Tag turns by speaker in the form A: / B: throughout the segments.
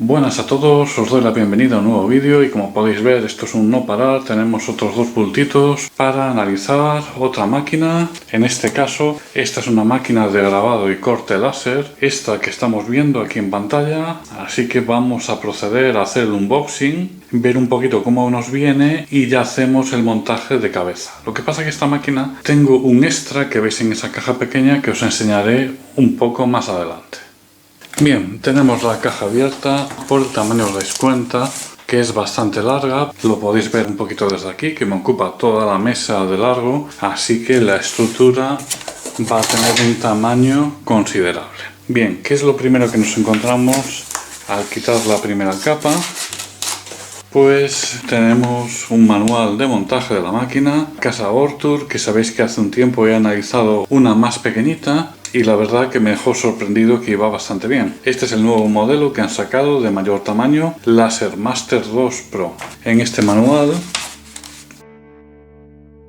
A: Buenas a todos, os doy la bienvenida a un nuevo vídeo y como podéis ver esto es un no parar, tenemos otros dos puntitos para analizar otra máquina. En este caso, esta es una máquina de grabado y corte láser, esta que estamos viendo aquí en pantalla, así que vamos a proceder a hacer el unboxing, ver un poquito cómo nos viene y ya hacemos el montaje de cabeza. Lo que pasa es que esta máquina tengo un extra que veis en esa caja pequeña que os enseñaré un poco más adelante. Bien, tenemos la caja abierta. Por el tamaño os dais cuenta que es bastante larga, lo podéis ver un poquito desde aquí, que me ocupa toda la mesa de largo, así que la estructura va a tener un tamaño considerable. Bien, ¿qué es lo primero que nos encontramos al quitar la primera capa? Pues tenemos un manual de montaje de la máquina, Casa Ortur, que sabéis que hace un tiempo he analizado una más pequeñita y la verdad que me dejó sorprendido que iba bastante bien. Este es el nuevo modelo que han sacado de mayor tamaño, Laser Master 2 Pro. En este manual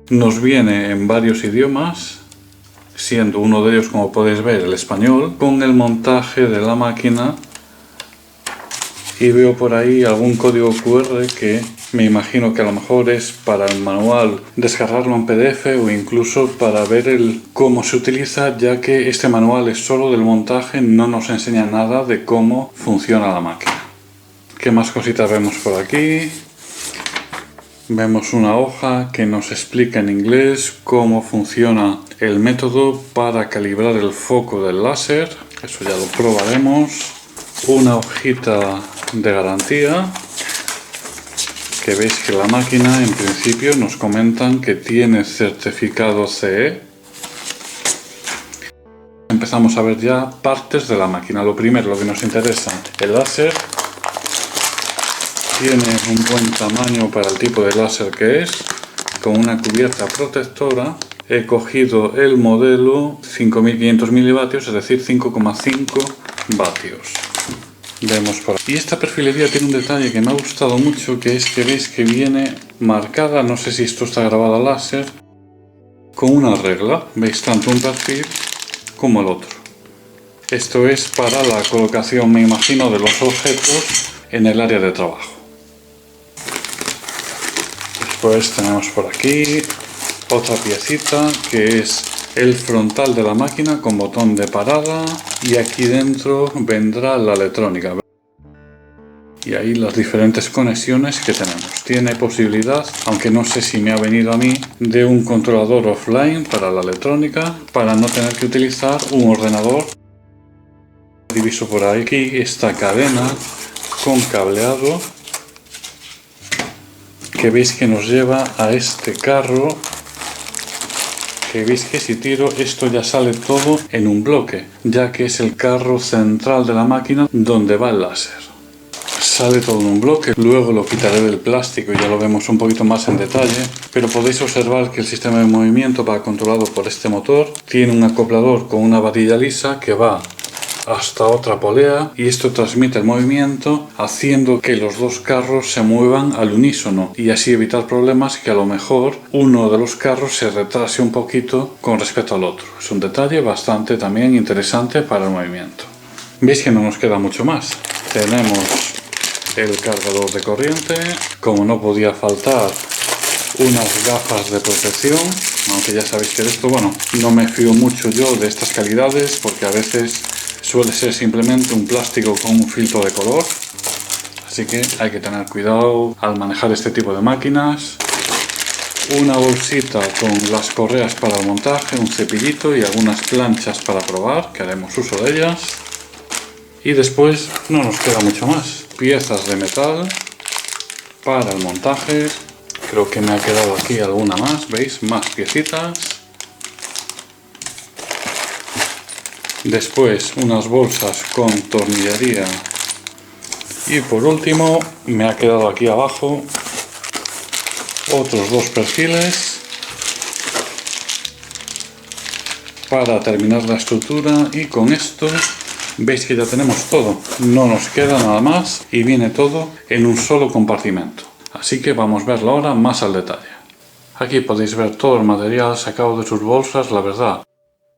A: nos viene en varios idiomas, siendo uno de ellos, como podéis ver, el español, con el montaje de la máquina. Y veo por ahí algún código QR que me imagino que a lo mejor es para el manual descargarlo en PDF o incluso para ver cómo se utiliza, ya que este manual es solo del montaje, no nos enseña nada de cómo funciona la máquina. ¿Qué más cositas vemos por aquí? Vemos una hoja que nos explica en inglés cómo funciona el método para calibrar el foco del láser. Eso ya lo probaremos. Una hojita de garantía, que veis que la máquina en principio nos comentan que tiene certificado CE. Empezamos a ver ya partes de la máquina. Lo primero, lo que nos interesa, el láser. Tiene un buen tamaño para el tipo de láser que es, con una cubierta protectora. He cogido el modelo 5500 milivatio, es decir 5,5 vatios. Vemos por aquí. Y esta perfilería tiene un detalle que me ha gustado mucho, que es que veis que viene marcada, no sé si esto está grabado a láser, con una regla. Veis tanto un perfil como el otro. Esto es para la colocación, me imagino, de los objetos en el área de trabajo. Después tenemos por aquí otra piecita que es el frontal de la máquina con botón de parada, y aquí dentro vendrá la electrónica y ahí las diferentes conexiones que tenemos. Tiene posibilidad, aunque no sé si me ha venido a mí, de un controlador offline para la electrónica, para no tener que utilizar un ordenador. Diviso por aquí esta cadena con cableado que veis que nos lleva a este carro, que veis que si tiro esto ya sale todo en un bloque, ya que es el carro central de la máquina donde va el láser. Sale todo en un bloque, luego lo quitaré del plástico y ya lo vemos un poquito más en detalle, pero podéis observar que el sistema de movimiento va controlado por este motor, tiene un acoplador con una varilla lisa que va hasta otra polea y esto transmite el movimiento haciendo que los dos carros se muevan al unísono y así evitar problemas que a lo mejor uno de los carros se retrase un poquito con respecto al otro. Es un detalle bastante también interesante para el movimiento. Veis que no nos queda mucho más. Tenemos el cargador de corriente, como no podía faltar unas gafas de protección, aunque ya sabéis que de esto, bueno, no me fío mucho yo de estas calidades porque a veces suele ser simplemente un plástico con un filtro de color, así que hay que tener cuidado al manejar este tipo de máquinas. Una bolsita con las correas para el montaje, un cepillito y algunas planchas para probar, que haremos uso de ellas. Y después no nos queda mucho más. Piezas de metal para el montaje. Creo que me ha quedado aquí alguna más, ¿veis? Más piecitas. Después unas bolsas con tornillería. Y por último me ha quedado aquí abajo otros dos perfiles para terminar la estructura, y con esto veis que ya tenemos todo, no nos queda nada más y viene todo en un solo compartimento. Así que vamos a verlo ahora más al detalle. Aquí podéis ver todo el material sacado de sus bolsas. La verdad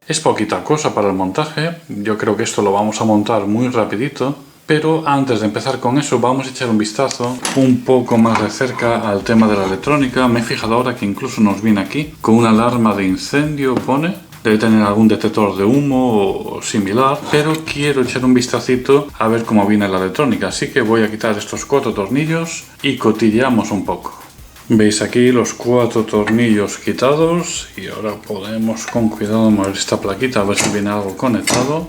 A: es poquita cosa para el montaje, yo creo que esto lo vamos a montar muy rapidito. Pero antes de empezar con eso vamos a echar un vistazo un poco más de cerca al tema de la electrónica. Me he fijado ahora que incluso nos viene aquí con una alarma de incendio, pone. Debe tener algún detector de humo o similar, pero quiero echar un vistacito a ver cómo viene la electrónica. Así que voy a quitar estos 4 tornillos y cotilleamos un poco. Veis aquí los 4 tornillos quitados y ahora podemos con cuidado mover esta plaquita a ver si viene algo conectado.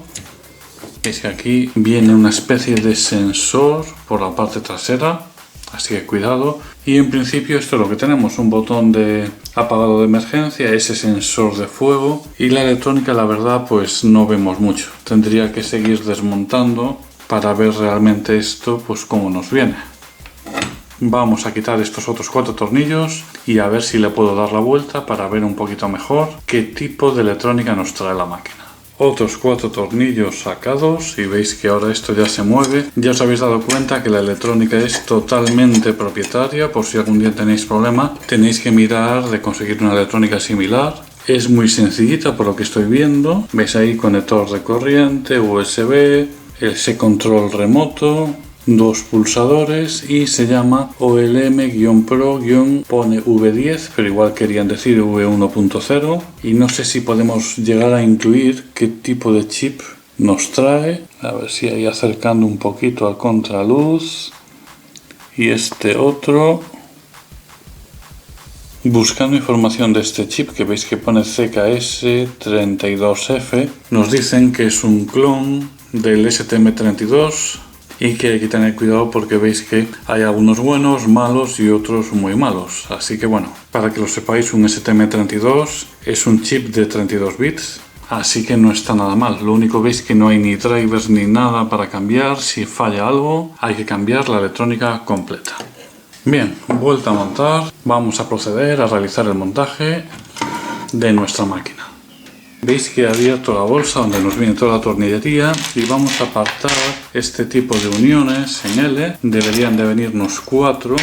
A: Veis que aquí viene una especie de sensor por la parte trasera, así que cuidado. Y en principio esto es lo que tenemos, un botón de apagado de emergencia, ese sensor de fuego, y la electrónica la verdad pues no vemos mucho. Tendría que seguir desmontando para ver realmente esto pues cómo nos viene. Vamos a quitar estos otros 4 tornillos y a ver si le puedo dar la vuelta para ver un poquito mejor qué tipo de electrónica nos trae la máquina. Otros 4 tornillos sacados y veis que ahora esto ya se mueve. Ya os habéis dado cuenta que la electrónica es totalmente propietaria. Por si algún día tenéis problema, tenéis que mirar de conseguir una electrónica similar. Es muy sencillita por lo que estoy viendo. Veis ahí conector de corriente, USB, ese control remoto, 2 pulsadores y se llama OLM-Pro-pone V10, pero igual querían decir V1.0, y no sé si podemos llegar a incluir qué tipo de chip nos trae. A ver si ahí acercando un poquito a contraluz, y este otro, buscando información de este chip que veis que pone CKS32F, nos dicen que es un clon del STM32 y que hay que tener cuidado porque veis que hay algunos buenos, malos y otros muy malos. Así que bueno, para que lo sepáis, un STM32 es un chip de 32 bits, así que no está nada mal. Lo único veis que no hay ni drivers ni nada para cambiar. Si falla algo, hay que cambiar la electrónica completa. Bien, vuelta a montar. Vamos a proceder a realizar el montaje de nuestra máquina. Veis que he abierto la bolsa donde nos viene toda la tornillería y vamos a apartar este tipo de uniones en L. Deberían de venirnos 4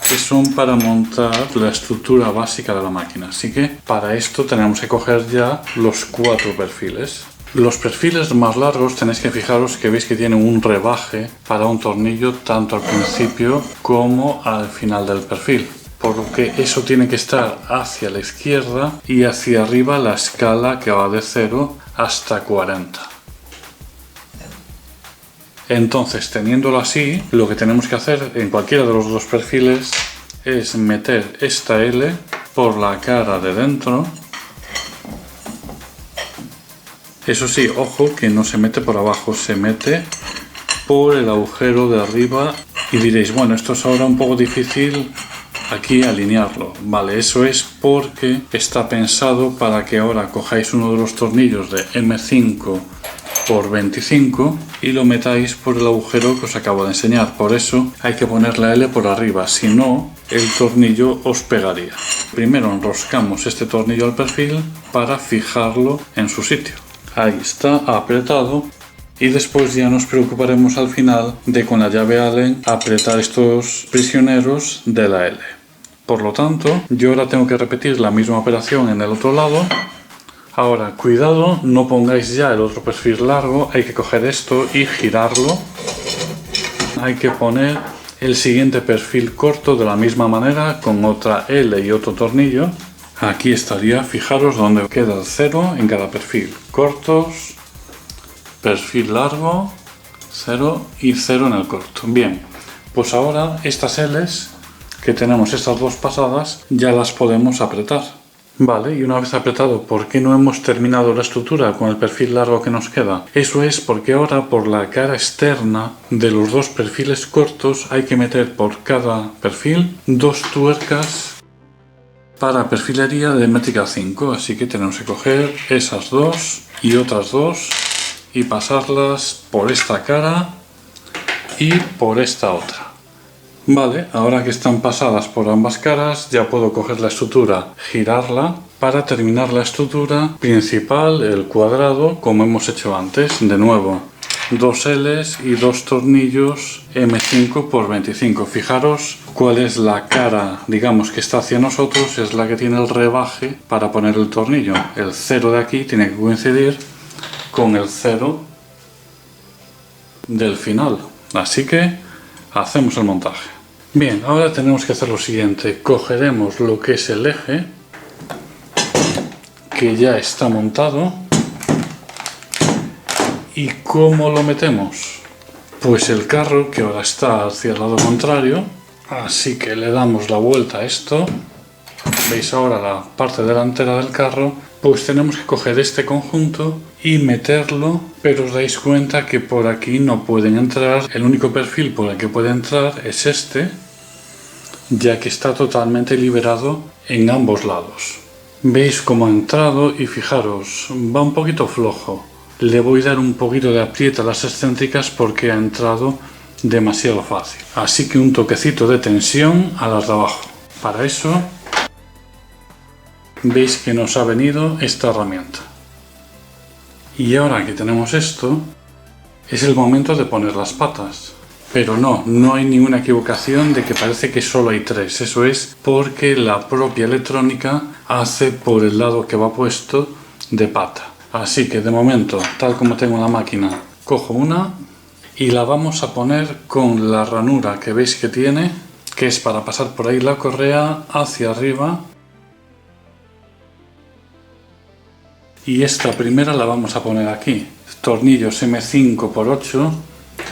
A: que son para montar la estructura básica de la máquina. Así que para esto tenemos que coger ya los 4 perfiles. Los perfiles más largos tenéis que fijaros que veis que tienen un rebaje para un tornillo tanto al principio como al final del perfil. Por lo que eso tiene que estar hacia la izquierda y hacia arriba la escala que va de 0 hasta 40. Entonces, teniéndolo así, lo que tenemos que hacer en cualquiera de los 2 perfiles es meter esta L por la cara de dentro. Eso sí, ojo que no se mete por abajo, se mete por el agujero de arriba. Y diréis, bueno, esto es ahora un poco difícil aquí alinearlo. Vale, eso es porque está pensado para que ahora cojáis uno de los tornillos de M5 por 25 y lo metáis por el agujero que os acabo de enseñar. Por eso hay que poner la L por arriba, si no el tornillo os pegaría. Primero enroscamos este tornillo al perfil para fijarlo en su sitio. Ahí está, apretado. Y después ya nos preocuparemos al final de con la llave Allen apretar estos prisioneros de la L. Por lo tanto, yo ahora tengo que repetir la misma operación en el otro lado. Ahora, cuidado, no pongáis ya el otro perfil largo, hay que coger esto y girarlo. Hay que poner el siguiente perfil corto de la misma manera, con otra L y otro tornillo. Aquí estaría, fijaros donde queda el 0 en cada perfil. Cortos, perfil largo, 0 y 0 en el corto. Bien, pues ahora estas L's que tenemos, estas 2 pasadas, ya las podemos apretar. Vale, y una vez apretado, ¿por qué no hemos terminado la estructura con el perfil largo que nos queda? Eso es porque ahora por la cara externa de los 2 perfiles cortos hay que meter por cada perfil 2 tuercas para perfilería de métrica 5. Así que tenemos que coger esas 2 y otras 2 y pasarlas por esta cara y por esta otra. Vale, ahora que están pasadas por ambas caras, ya puedo coger la estructura, girarla, para terminar la estructura principal, el cuadrado, como hemos hecho antes. De nuevo, 2 L's y 2 tornillos M5 por 25. Fijaros cuál es la cara, digamos, que está hacia nosotros, es la que tiene el rebaje para poner el tornillo. El 0 de aquí tiene que coincidir con el 0 del final. Así que hacemos el montaje. Bien, ahora tenemos que hacer lo siguiente. Cogeremos lo que es el eje, que ya está montado. ¿Y cómo lo metemos? Pues el carro, que ahora está hacia el lado contrario, así que le damos la vuelta a esto. Veis ahora la parte delantera del carro. Pues tenemos que coger este conjunto y meterlo, pero os dais cuenta que por aquí no pueden entrar. El único perfil por el que puede entrar es este, ya que está totalmente liberado en ambos lados. Veis cómo ha entrado y fijaros, va un poquito flojo. Le voy a dar un poquito de apriete a las excéntricas porque ha entrado demasiado fácil. Así que un toquecito de tensión a las de abajo. Para eso, veis que nos ha venido esta herramienta. Y ahora que tenemos esto, es el momento de poner las patas. Pero no hay ninguna equivocación de que parece que solo hay 3. Eso es porque la propia electrónica hace por el lado que va puesto de pata. Así que de momento, tal como tengo la máquina, cojo una y la vamos a poner con la ranura que veis que tiene, que es para pasar por ahí la correa hacia arriba. Y esta primera la vamos a poner aquí. Tornillos M5×8,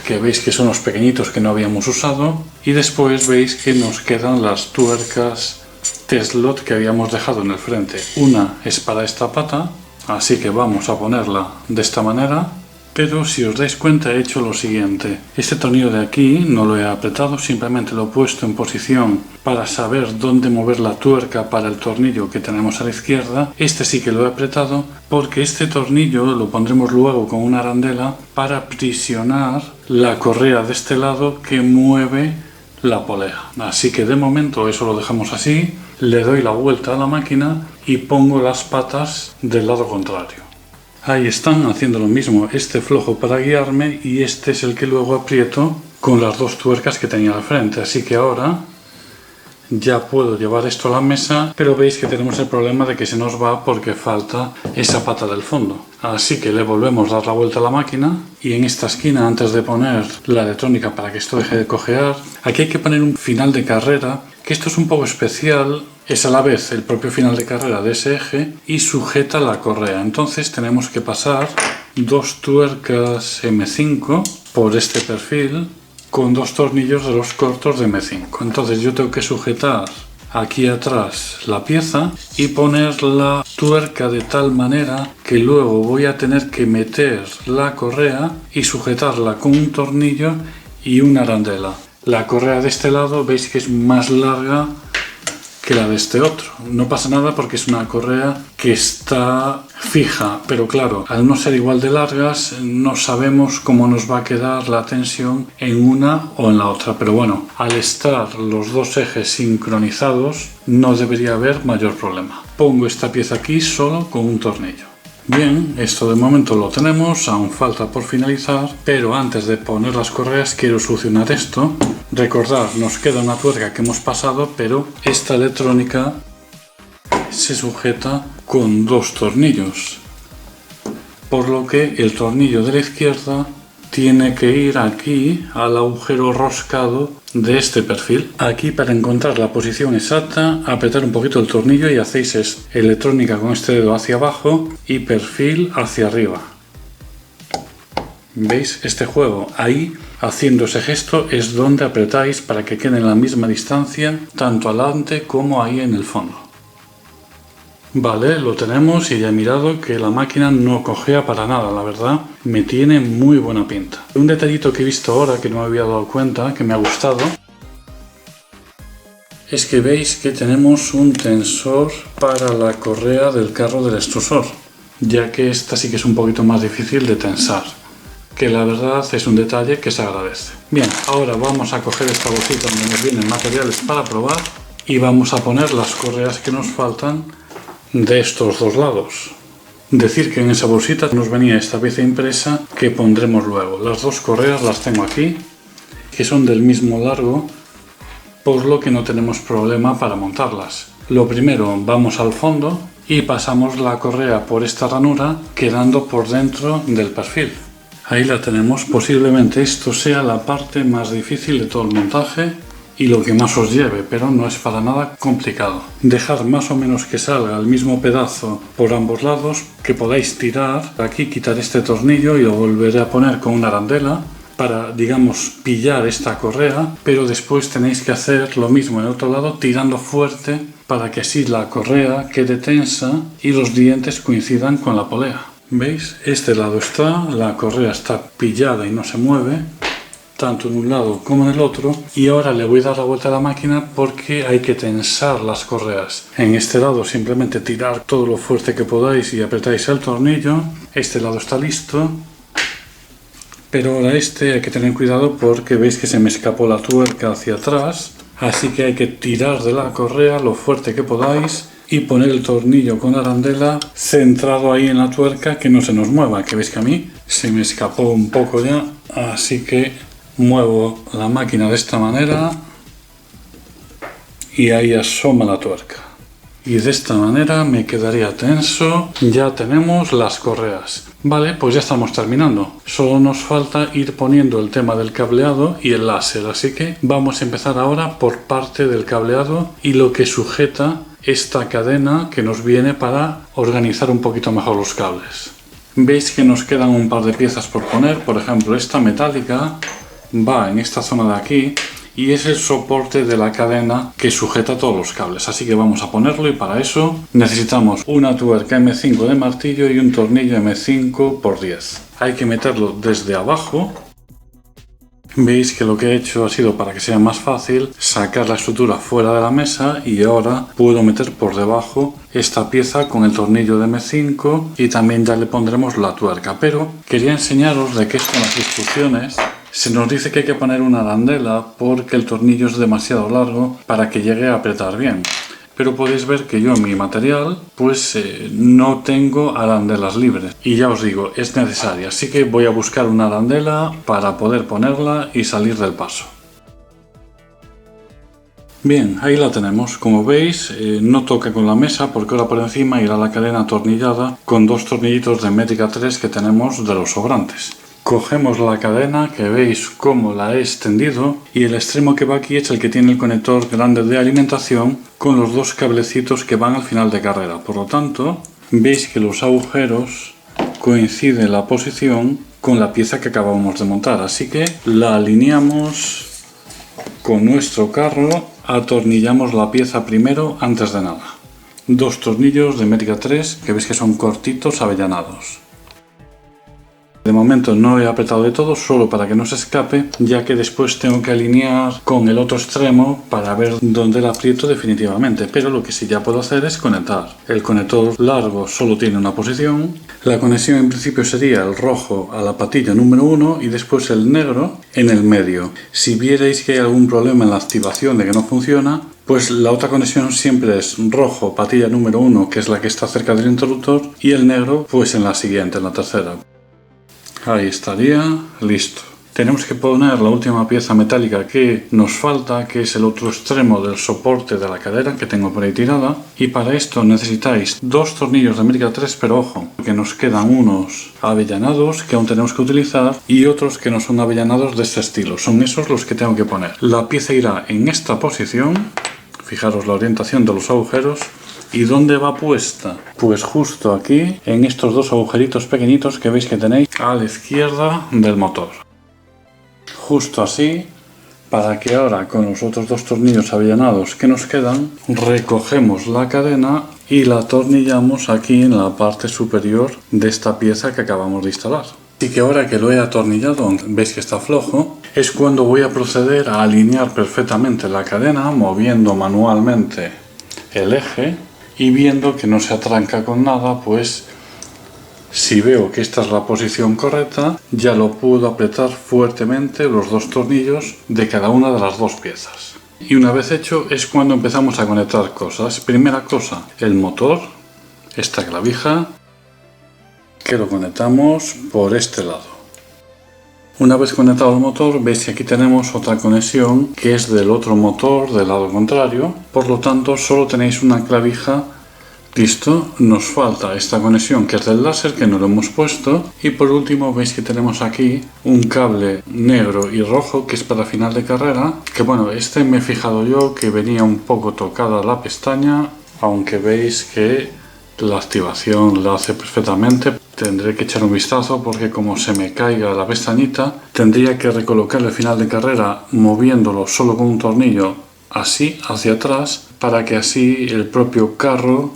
A: que veis que son los pequeñitos que no habíamos usado. Y después veis que nos quedan las tuercas T-slot que habíamos dejado en el frente. Una es para esta pata. Así que vamos a ponerla de esta manera, pero si os dais cuenta he hecho lo siguiente. Este tornillo de aquí no lo he apretado, simplemente lo he puesto en posición para saber dónde mover la tuerca para el tornillo que tenemos a la izquierda. Este sí que lo he apretado porque este tornillo lo pondremos luego con una arandela para aprisionar la correa de este lado que mueve la polea. Así que de momento eso lo dejamos así. Le doy la vuelta a la máquina y pongo las patas del lado contrario. Ahí están haciendo lo mismo, este flojo para guiarme y este es el que luego aprieto con las 2 tuercas que tenía al frente. Así que ahora ya puedo llevar esto a la mesa, pero veis que tenemos el problema de que se nos va porque falta esa pata del fondo. Así que le volvemos a dar la vuelta a la máquina y en esta esquina, antes de poner la electrónica para que esto deje de cojear, aquí hay que poner un final de carrera, que esto es un poco especial, es a la vez el propio final de carrera de ese eje y sujeta la correa. Entonces tenemos que pasar 2 tuercas M5 por este perfil con 2 tornillos de los cortos de M5. Entonces yo tengo que sujetar aquí atrás la pieza y poner la tuerca de tal manera que luego voy a tener que meter la correa y sujetarla con un tornillo y una arandela. La correa de este lado veis que es más larga que la de este otro. No pasa nada porque es una correa que está fija, pero claro, al no ser igual de largas no sabemos cómo nos va a quedar la tensión en una o en la otra, pero bueno, al estar los 2 ejes sincronizados no debería haber mayor problema. Pongo esta pieza aquí solo con un tornillo. Bien, esto de momento lo tenemos, aún falta por finalizar, pero antes de poner las correas quiero solucionar esto. Recordad, nos queda una tuerca que hemos pasado, pero esta electrónica se sujeta con 2 tornillos, por lo que el tornillo de la izquierda tiene que ir aquí al agujero roscado de este perfil. Aquí, para encontrar la posición exacta, apretar un poquito el tornillo y hacéis esto: electrónica con este dedo hacia abajo y perfil hacia arriba. ¿Veis este juego? Ahí, haciendo ese gesto, es donde apretáis para que quede en la misma distancia, tanto adelante como ahí en el fondo. Vale, lo tenemos y ya he mirado que la máquina no cojea para nada, la verdad, me tiene muy buena pinta. Un detallito que he visto ahora que no me había dado cuenta, que me ha gustado, es que veis que tenemos un tensor para la correa del carro del extrusor, ya que esta sí que es un poquito más difícil de tensar, que la verdad es un detalle que se agradece. Bien, ahora vamos a coger esta bolsita donde nos vienen materiales para probar y vamos a poner las correas que nos faltan de estos 2 lados. Decir que en esa bolsita nos venía esta pieza impresa que pondremos luego. Las 2 correas las tengo aquí, que son del mismo largo, por lo que no tenemos problema para montarlas. Lo primero, vamos al fondo y pasamos la correa por esta ranura quedando por dentro del perfil. Ahí la tenemos. Posiblemente esto sea la parte más difícil de todo el montaje y lo que más os lleve, pero no es para nada complicado. Dejar más o menos que salga el mismo pedazo por ambos lados, que podáis tirar. Aquí quitar este tornillo y lo volveré a poner con una arandela para, digamos, pillar esta correa, pero después tenéis que hacer lo mismo en el otro lado, tirando fuerte para que así la correa quede tensa y los dientes coincidan con la polea. ¿Veis? Este lado está, la correa está pillada y no se mueve, tanto en un lado como en el otro, y ahora le voy a dar la vuelta a la máquina porque hay que tensar las correas. En este lado simplemente tirar todo lo fuerte que podáis y apretáis el tornillo. Este lado está listo. Pero ahora este hay que tener cuidado porque veis que se me escapó la tuerca hacia atrás, así que hay que tirar de la correa lo fuerte que podáis y poner el tornillo con arandela centrado ahí en la tuerca, que no se nos mueva, que veis que a mí se me escapó un poco ya, así que muevo la máquina de esta manera y ahí asoma la tuerca. Y de esta manera me quedaría tenso. Ya tenemos las correas. Vale, pues ya estamos terminando. Solo nos falta ir poniendo el tema del cableado y el láser. Así que vamos a empezar ahora por parte del cableado y lo que sujeta esta cadena que nos viene para organizar un poquito mejor los cables. Veis que nos quedan un par de piezas por poner. Por ejemplo, esta metálica va en esta zona de aquí y es el soporte de la cadena que sujeta todos los cables, así que vamos a ponerlo, y para eso necesitamos una tuerca M5 de martillo y un tornillo M5 por 10. Hay que meterlo desde abajo. Veis que lo que he hecho ha sido, para que sea más fácil, sacar la estructura fuera de la mesa, y ahora puedo meter por debajo esta pieza con el tornillo de M5 y también ya le pondremos la tuerca. Pero quería enseñaros de qué son las instrucciones. Se nos dice que hay que poner una arandela porque el tornillo es demasiado largo para que llegue a apretar bien. Pero podéis ver que yo en mi material pues no tengo arandelas libres. Y ya os digo, es necesaria. Así que voy a buscar una arandela para poder ponerla y salir del paso. Bien, ahí la tenemos. Como veis, no toca con la mesa porque ahora por encima irá la cadena atornillada con dos tornillitos de métrica 3 que tenemos de los sobrantes. Cogemos la cadena, que veis cómo la he extendido, y el extremo que va aquí es el que tiene el conector grande de alimentación con los dos cablecitos que van al final de carrera. Por lo tanto, veis que los agujeros coinciden la posición con la pieza que acabamos de montar, así que la alineamos con nuestro carro, atornillamos la pieza primero antes de nada. Dos tornillos de métrica 3 que veis que son cortitos, avellanados. De momento no he apretado de todo, solo para que no se escape, ya que después tengo que alinear con el otro extremo para ver dónde la aprieto definitivamente. Pero lo que sí ya puedo hacer es conectar. El conector largo solo tiene una posición. La conexión en principio sería el rojo a la patilla número 1 y después el negro en el medio. Si vierais que hay algún problema en la activación de que no funciona, pues la otra conexión siempre es rojo, patilla número 1, que es la que está cerca del interruptor, y el negro pues en la siguiente, en la tercera. Ahí estaría, listo. Tenemos que poner la última pieza metálica que nos falta, que es el otro extremo del soporte de la cadera que tengo por ahí tirada. Y para esto necesitáis dos tornillos de métrica 3, pero ojo, que nos quedan unos avellanados que aún tenemos que utilizar y otros que no son avellanados de este estilo. Son esos los que tengo que poner. La pieza irá en esta posición. Fijaros la orientación de los agujeros. ¿Y dónde va puesta? Pues justo aquí, en estos dos agujeritos pequeñitos que veis que tenéis a la izquierda del motor. Justo así, para que ahora con los otros dos tornillos avellanados que nos quedan, recogemos la cadena y la atornillamos aquí en la parte superior de esta pieza que acabamos de instalar. Así que ahora que lo he atornillado, veis que está flojo, es cuando voy a proceder a alinear perfectamente la cadena, moviendo manualmente el eje. Y viendo que no se atranca con nada, pues si veo que esta es la posición correcta, ya lo puedo apretar fuertemente los dos tornillos de cada una de las dos piezas. Y una vez hecho es cuando empezamos a conectar cosas. Primera cosa, el motor, esta clavija, que lo conectamos por este lado. Una vez conectado el motor, veis que aquí tenemos otra conexión que es del otro motor del lado contrario, por lo tanto solo tenéis una clavija Listo, nos falta esta conexión que es del láser, que no lo hemos puesto, y por último veis que tenemos aquí un cable negro y rojo que es para final de carrera, que bueno, este me he fijado yo que venía un poco tocada la pestaña, aunque veis que la activación la hace perfectamente. Tendré que echar un vistazo porque como se me caiga la pestañita, tendría que recolocar el final de carrera moviéndolo solo con un tornillo así hacia atrás, para que así el propio carro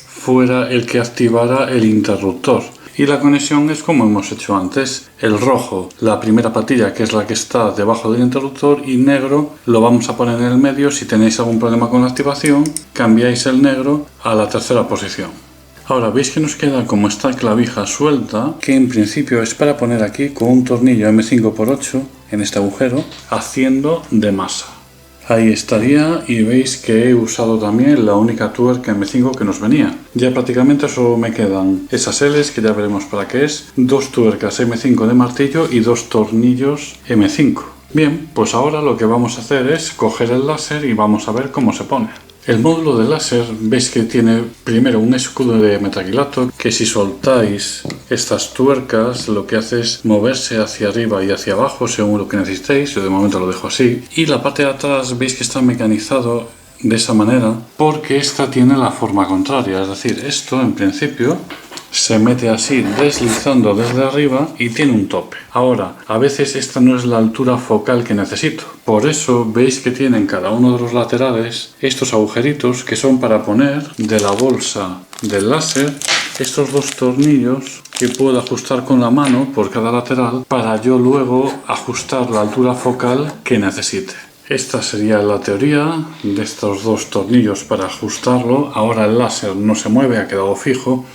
A: fuera el que activara el interruptor. Y la conexión es como hemos hecho antes: el rojo, la primera patilla, que es la que está debajo del interruptor, y negro lo vamos a poner en el medio. Si tenéis algún problema con la activación, cambiáis el negro a la tercera posición. Ahora veis que nos queda como esta clavija suelta, que en principio es para poner aquí con un tornillo M5×8 en este agujero, haciendo de masa. Ahí estaría, y veis que he usado también la única tuerca M5 que nos venía. Ya prácticamente solo me quedan esas L's, que ya veremos para qué es, dos tuercas M5 de martillo y dos tornillos M5. Bien, pues ahora lo que vamos a hacer es coger el láser y vamos a ver cómo se pone. El módulo de láser veis que tiene primero un escudo de metacrilato, que si soltáis estas tuercas lo que hace es moverse hacia arriba y hacia abajo según lo que necesitéis. Yo de momento lo dejo así. Y la parte de atrás veis que está mecanizado de esa manera porque esta tiene la forma contraria, es decir, esto en principio se mete así deslizando desde arriba y tiene un tope. Ahora, a veces esta no es la altura focal que necesito. Por eso veis que tienen cada uno de los laterales estos agujeritos que son para poner de la bolsa del láser estos dos tornillos que puedo ajustar con la mano por cada lateral para yo luego ajustar la altura focal que necesite. Esta sería la teoría de estos dos tornillos para ajustarlo. Ahora el láser no se mueve, ha quedado fijo.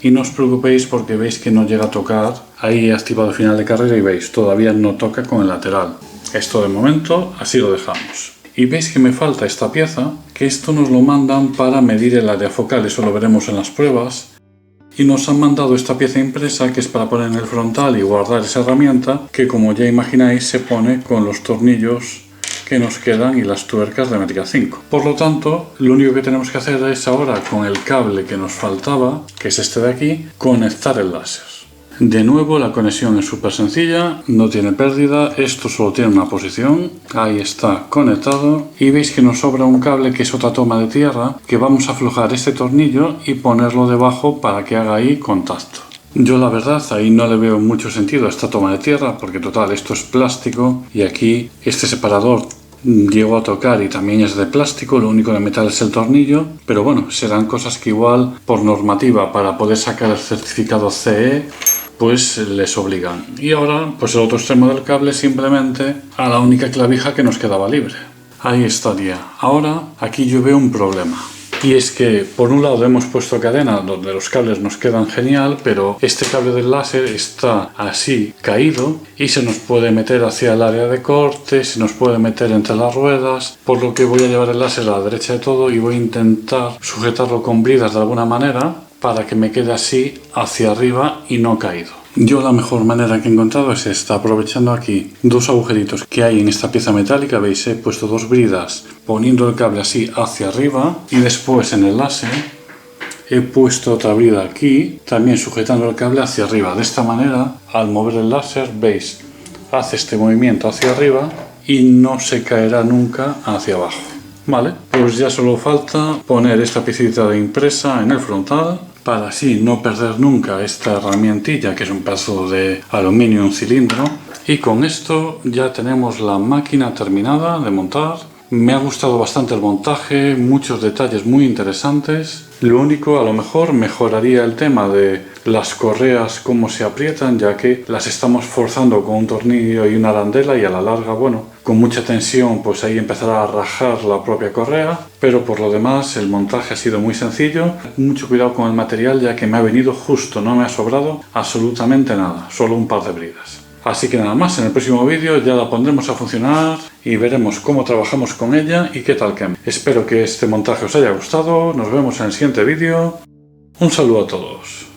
A: Y no os preocupéis porque veis que no llega a tocar. Ahí he activado el final de carrera y veis, todavía no toca con el lateral. Esto de momento así lo dejamos. Y veis que me falta esta pieza, que esto nos lo mandan para medir el área focal, eso lo veremos en las pruebas. Y nos han mandado esta pieza impresa que es para poner en el frontal y guardar esa herramienta, que como ya imagináis se pone con los tornillos que nos quedan y las tuercas de métrica 5. Por lo tanto, lo único que tenemos que hacer es ahora, con el cable que nos faltaba, que es este de aquí, conectar el láser. De nuevo, la conexión es súper sencilla, no tiene pérdida, esto solo tiene una posición, ahí está conectado, y veis que nos sobra un cable que es otra toma de tierra, que vamos a aflojar este tornillo y ponerlo debajo para que haga ahí contacto. Yo la verdad ahí no le veo mucho sentido a esta toma de tierra, porque total esto es plástico y aquí este separador llego a tocar y también es de plástico, lo único de metal es el tornillo, pero bueno, serán cosas que igual por normativa para poder sacar el certificado CE pues les obligan. Y ahora pues el otro extremo del cable simplemente a la única clavija que nos quedaba libre. Ahí estaría. Ahora aquí yo veo un problema. Y es que por un lado hemos puesto cadena donde los cables nos quedan genial, pero este cable del láser está así caído y se nos puede meter hacia el área de corte, se nos puede meter entre las ruedas, por lo que voy a llevar el láser a la derecha de todo y voy a intentar sujetarlo con bridas de alguna manera para que me quede así hacia arriba y no caído. Yo la mejor manera que he encontrado es esta, aprovechando aquí dos agujeritos que hay en esta pieza metálica. Veis, he puesto dos bridas poniendo el cable así hacia arriba y después en el láser he puesto otra brida aquí también sujetando el cable hacia arriba. De esta manera, al mover el láser, veis, hace este movimiento hacia arriba y no se caerá nunca hacia abajo. Vale, pues ya solo falta poner esta piecita de impresa en el frontal para así no perder nunca esta herramientilla, que es un pedazo de aluminio, un cilindro. Y con esto ya tenemos la máquina terminada de montar. Me ha gustado bastante el montaje, muchos detalles muy interesantes. Lo único, a lo mejor mejoraría el tema de las correas, cómo se aprietan, ya que las estamos forzando con un tornillo y una arandela y a la larga, bueno, con mucha tensión pues ahí empezará a rajar la propia correa, pero por lo demás el montaje ha sido muy sencillo. Mucho cuidado con el material, ya que me ha venido justo, no me ha sobrado absolutamente nada, solo un par de bridas. Así que nada más, en el próximo vídeo ya la pondremos a funcionar y veremos cómo trabajamos con ella y qué tal queda. Espero que este montaje os haya gustado, nos vemos en el siguiente vídeo. Un saludo a todos.